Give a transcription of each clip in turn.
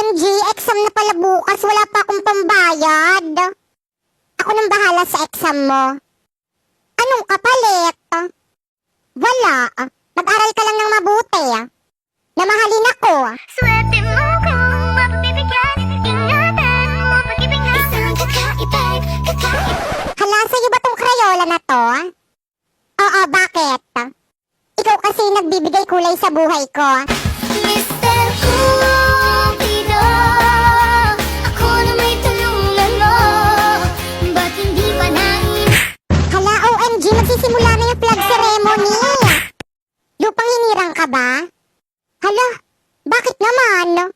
OMG, exam na pala bukas. Wala pa akong pambayad. Ako nang bahala sa exam mo. Anong kapalit? Wala. Mag-aral ka lang ng mabuti. Namahalin ako. Swerte mo kung mapagbibigyan. Ingatan mo pag-ibigay. Isang kakaibig. Hala, sa'yo ba tong Crayola na to? Oo, bakit? Ikaw kasi nagbibigay kulay sa buhay ko. Mr. Cupido, ako na may tulungan mo. Ba't hindi pa Hala, OMG, magsisimula na yung flag ceremony. Lupang hinirang ka ba? Hala, bakit naman?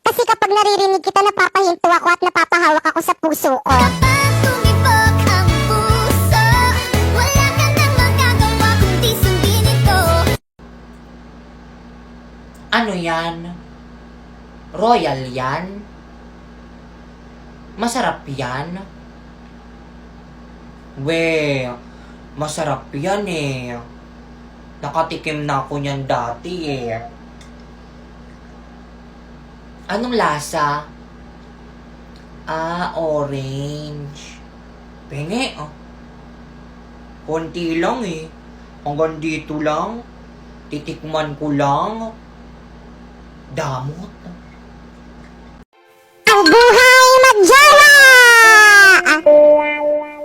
Kasi kapag naririnig kita, napapahinto ako at napapahawak ako sa puso ko. Kapag tumibok ang puso, wala ka nang magagawa kundi sundin ito. Ano yan? Royal yan? Masarap yan? We, masarap yan eh. Nakatikim na ako niyan dati eh. Anong lasa? Orange. Penge, oh. Konti lang eh. Hanggang dito lang. Titikman ko lang. Damot. Ang buhay magjawa!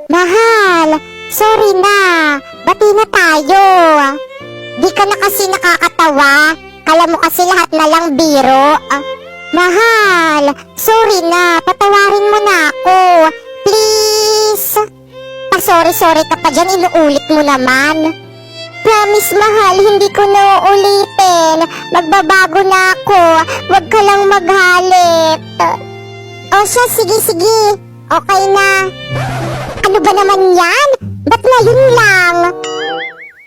Mahal, sorry na. Bati na tayo. Di ka na kasi nakakatawa. Kala mo kasi lahat na lang biro. Mahal, sorry na. Patawarin mo na ako. Please. Sorry ka pa dyan. Inuulit mo naman. Promise, mahal, hindi ko na uulitin. Magbabago na ako. Huwag ka lang maghalit. O siya, sige. Okay na. Ano ba naman yan? Ba't ngayon lang?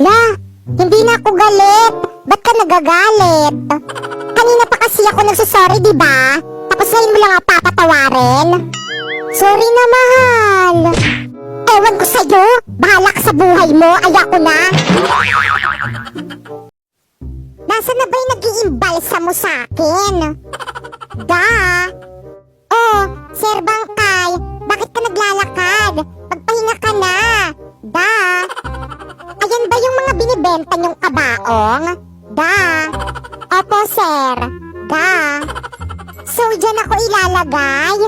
La, hindi na ako galit. Ba't ka nagagalit? Kanina pa kasi ako nagsasorry, di ba? Tapos ngayon mo lang ako papatawarin. Sorry na, mahal. Ewan ko sa'yo. Bahala ka sa buhay mo. Ayoko na. Nasaan na ba yung nag-iimbalsa mo sa akin? Da. Oh, Sir Bangkay, bakit ka naglalakad? Pagpahinga ka na. Da. Ayan ba yung mga binibenta niyong kabaong? Da. Opo, sir. Da. So, dyan ako ilalagay?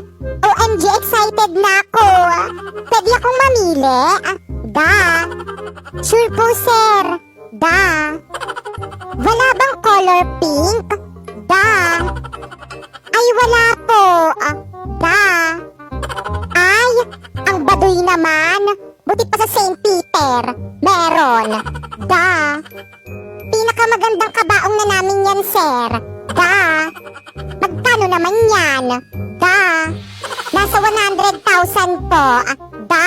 OMG, excited na ako. Pwede akong mamili? Da. Sure po, sir. Da. Wala bang color pink? Da. Ay, wala po. Da. Ay, ang baduy naman. Buti pa sa St. Peter. Meron. Da. Pinakamagandang kabaong na namin yan, sir. Da. Magkano naman yan? Da. Nasa 100,000 po. Da.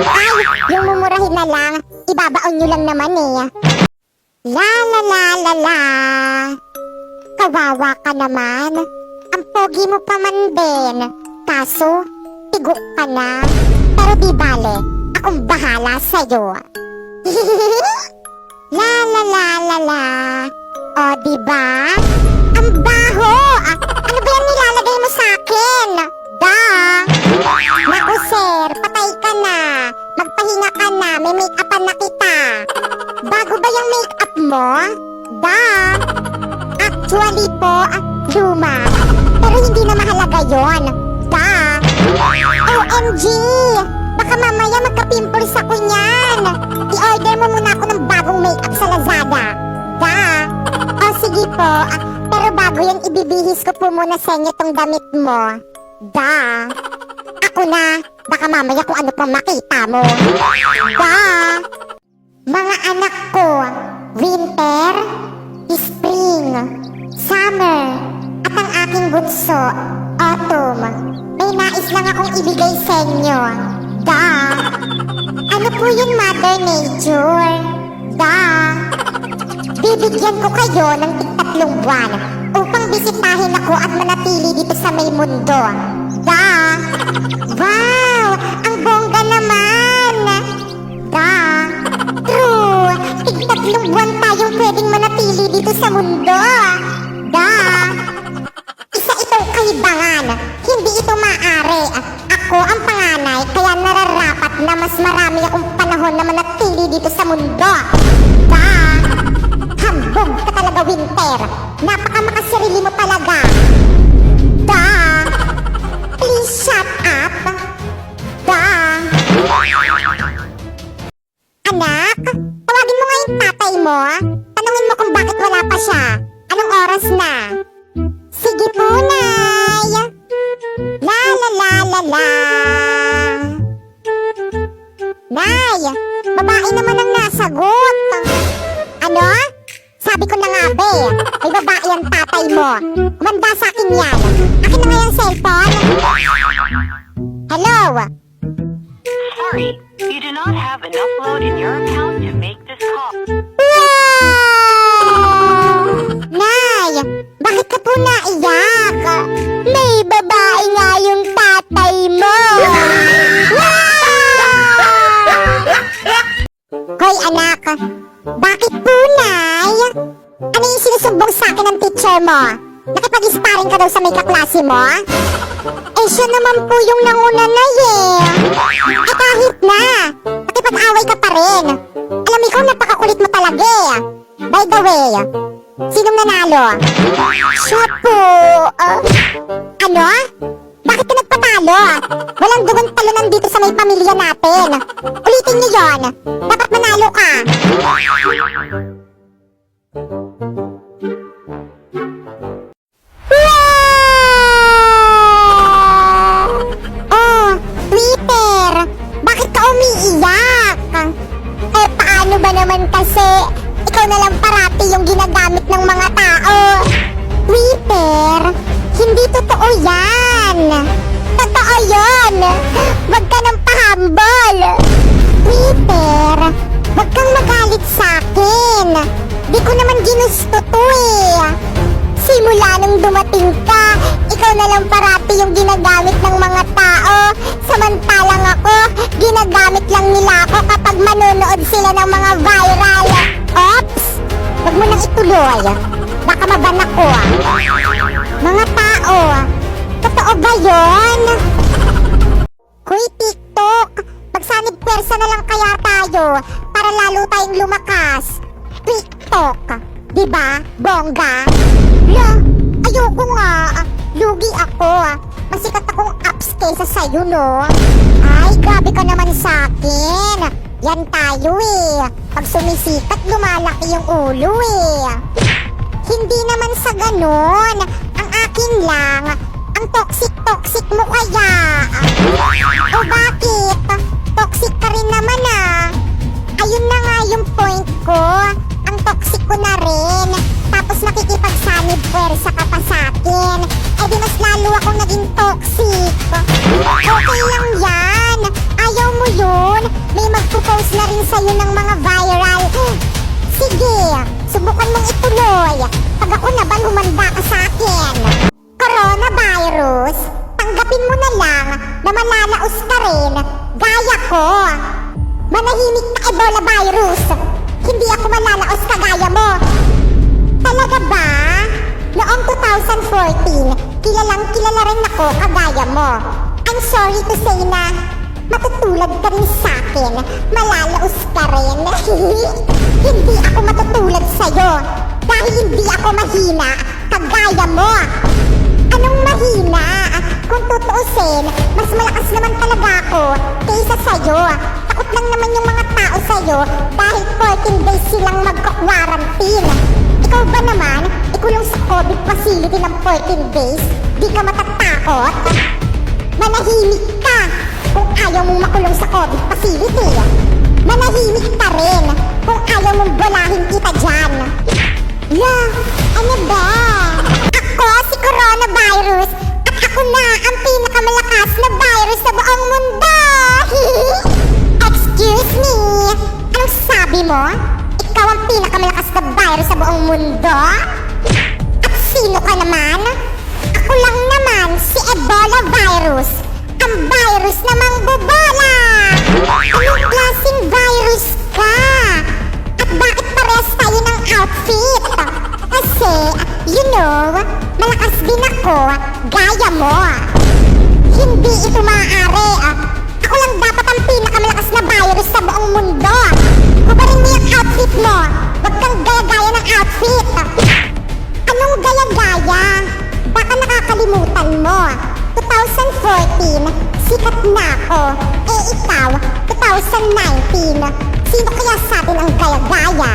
Ay, yung mumurahin na lang. Ibabaon nyo lang naman eh. La la la la la. Kawawa ka naman. Ang pogi mo pa man din. Kaso, tigok ka na. Pero di bale, akong bahala sa'yo. La la la la la. O, diba? Ang baho! Ano ba yung nilalagay mo sa akin? Da! Naku, sir, patay ka na. Magpahinga ka na, may make-upan na kita. Bago ba yung make-up mo? Da! Actually po, luma. Pero hindi na mahalaga yon. Da! OMG! Baka mamaya magka-pimples ako niyan. I-order mo muna ako ng bagong make-up sa Lazada. Da! O sige po, pero bago yan ibibihis ko po muna sa inyo tong damit mo. Da! Ako na, baka mamaya kung ano pang makita mo. Da! Mga anak ko, winter, spring, summer, at ang aking bunso, autumn. May nais lang akong ibigay sa inyo. Da! Ano po yun, Mother Nature? Da! Bibigyan ko kayo ng 3 buwan upang bisitahin ako at manatili dito sa may mundo. Da! Wow! Ang bongga naman! Da! True! 3 buwan tayong pwedeng manatili dito sa mundo. Da! Isa itong la. Nay, babae naman ang nasagot. Ano? Sabi ko na nga be, may babae ang tatay mo. Kumanda sa akin yan. Akin na nga yung cellphone. Hello? Sorry, you do not have enough load in your account to make this call. Nay, bakit ka po naiyak? May babae nga yung tatay mo. Hoy anak, bakit po nay? Ano yung sinusumbong sa akin ng teacher mo? Nakipag-sparring ka daw sa may kaklase mo? Eh siya naman po yung nanguna na eh. Eh kahit na, nakipag-away ka pa rin. Alam mo ikaw, napakakulit mo talaga eh. By the way, sinong nanalo? Siya po. Ano? Bakit ka nagpatalo? Walang dugon talunan dito sa may pamilya natin. Ulitin niyo yon. Dapat manalo ka. Oh, Twitter! Bakit ka umiiyak? Eh, paano ba naman kasi ikaw na lang parati yung ginagamit ng mga tao? Twitter, hindi totoo yan. Totoo yun. Wag ka nang pahambol. Twitter, wag kang magalit sa akin. Di ko naman ginusto to eh. Simula nung dumating ka, ikaw na lang parati yung ginagamit ng mga tao. Samantalang ako, ginagamit lang nila ako kapag manonood sila ng mga viral. Ops! Huwag mo nang ituloy. Baka maban ako. Mga tao, totoo ba yun? Hoy TikTok, magsanib pwersa na lang kaya tayo para lalo tayong lumakas. TikTok, diba? Bongga? La, ayoko nga. Lugi ako. Masikat akong apps kaysa sa'yo, no? Ay, grabe ka naman sa akin. Yan tayo eh. Pag sumisikat, lumalaki yung ulo eh. Hindi naman sa ganon. Ang akin lang, ang toxic-toxic mo kaya. O bakit? Toxic ka rin naman ah. Ayun na nga yung point ko. Ang toxic ko na rin. Tapos nakikipagsanib pwersa ka pa sa akin. Eh di mas lalo akong naging toxic. Okay lang yan. Ayaw mo yun. May magpo-post na rin sa'yo ng mga viral. Sige, subukan mong ituloy. Pag ako naman humanda ka sa akin. Coronavirus, tanggapin mo na lang na malalaos ka rin. Gaya ko. Manahimik na Ebola virus. Hindi ako malalaos kagaya mo. Talaga ba? Noong 2014, kilalang kilala rin ako kagaya mo. I'm sorry to say na matutulad ka rin sa akin. Malalaos ka rin. Hindi ako matutulad sa'yo. Dahil hindi ako mahina kagaya mo. Anong mahina? Kung tutuusin, mas malakas naman talaga ako kaysa sa'yo. Takot lang naman yung mga tao sa'yo dahil 14 days silang magka-quarantine. Ikaw ba naman, ikulong sa COVID facility ng 14 days? Di ka matatakot? Manahimik ka kung ayaw mong makulong sa COVID facility. Manahimik ka rin kung ayaw mong bolahin kita dyan. La, ano ba? Ako si coronavirus at ako na ang pinakamalakas na virus sa buong mundo. Excuse me, anong sabi mo? Ikaw ang pinakamalakas na virus sa buong mundo? At sino ka naman? Ako lang naman si Ebola virus, ang virus na mangbobola. Anong klaseng virus ka? At bakit parehas tayo ng outfit? Kasi, you know, malakas din ako, gaya mo. Hindi ito maaari. Ako lang dapat ang pinakamalakas na virus sa buong mundo. Kubarin mo yung outfit mo. Huwag kang gaya-gaya ng outfit. Anong gaya-gaya? Baka nakakalimutan mo. 2014, sikat na ako. Eh ikaw, 2019. Sino kaya sa atin ang gaya-gaya?